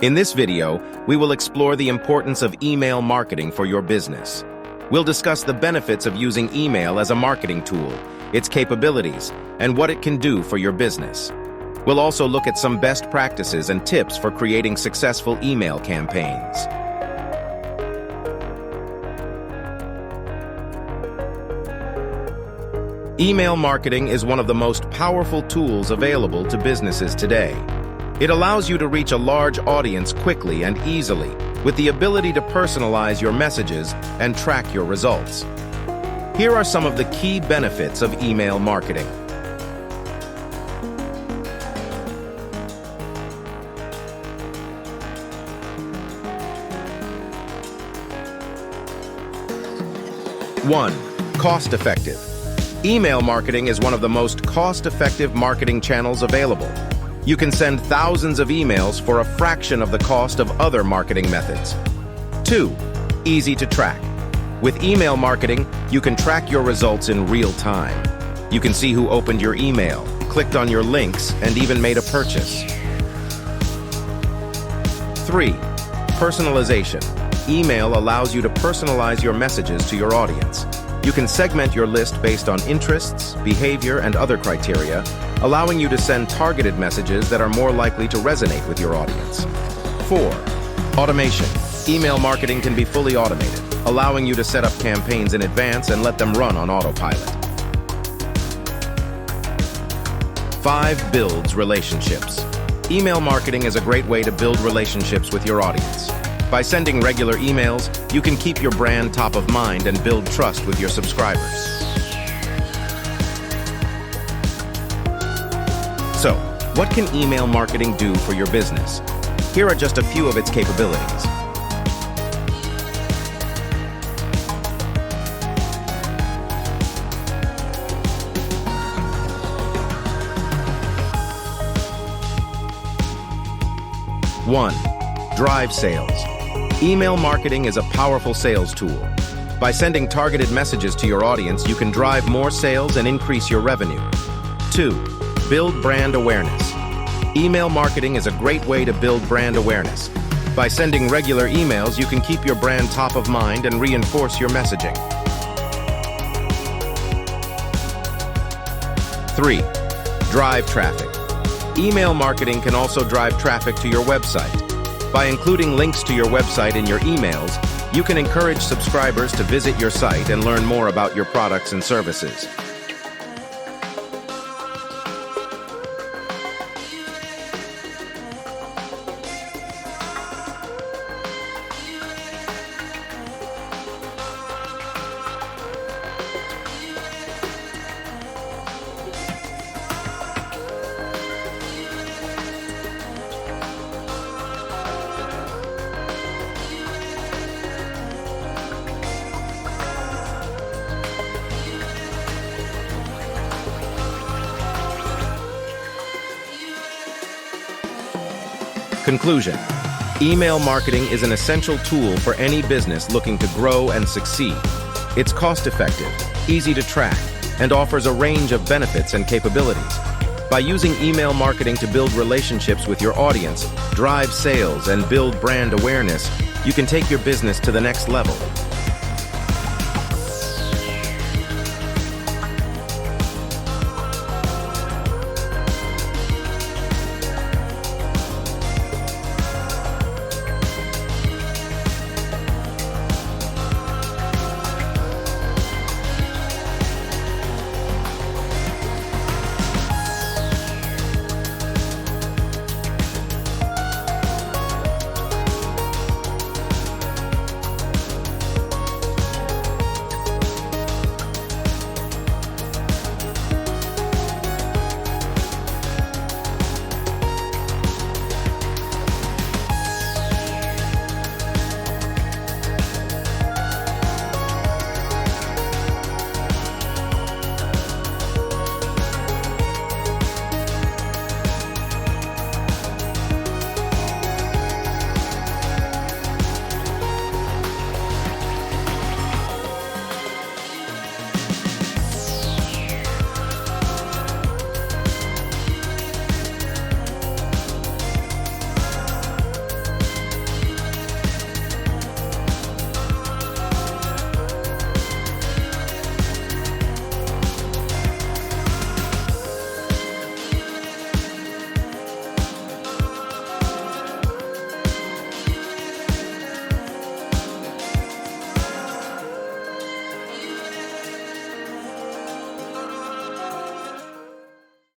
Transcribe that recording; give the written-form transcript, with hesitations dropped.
In this video, we will explore the importance of email marketing for your business. We'll discuss the benefits of using email as a marketing tool, its capabilities, and what it can do for your business. We'll also look at some best practices and tips for creating successful email campaigns. Email marketing is one of the most powerful tools available to businesses today. It allows you to reach a large audience quickly and easily, with the ability to personalize your messages and track your results. Here are some of the key benefits of email marketing. One, cost-effective. Email marketing is one of the most cost-effective marketing channels available. You can send thousands of emails for a fraction of the cost of other marketing methods. 2. Easy to track. With email marketing, you can track your results in real time. You can see who opened your email, clicked on your links, and even made a purchase. 3. Personalization. Email allows you to personalize your messages to your audience. You can segment your list based on interests, behavior, and other criteria, allowing you to send targeted messages that are more likely to resonate with your audience. 4. Automation. Email marketing can be fully automated, allowing you to set up campaigns in advance and let them run on autopilot. 5. Builds relationships. Email marketing is a great way to build relationships with your audience. By sending regular emails, you can keep your brand top of mind and build trust with your subscribers. So, what can email marketing do for your business? Here are just a few of its capabilities. One, drive sales. Email marketing is a powerful sales tool. By sending targeted messages to your audience, you can drive more sales and increase your revenue. 2. Build brand awareness. Email marketing is a great way to build brand awareness. By sending regular emails, you can keep your brand top of mind and reinforce your messaging. 3. Drive traffic. Email marketing can also drive traffic to your website. By including links to your website in your emails, you can encourage subscribers to visit your site and learn more about your products and services. Conclusion. Email marketing is an essential tool for any business looking to grow and succeed. It's cost-effective, easy to track, and offers a range of benefits and capabilities. By using email marketing to build relationships with your audience, drive sales, and build brand awareness, you can take your business to the next level.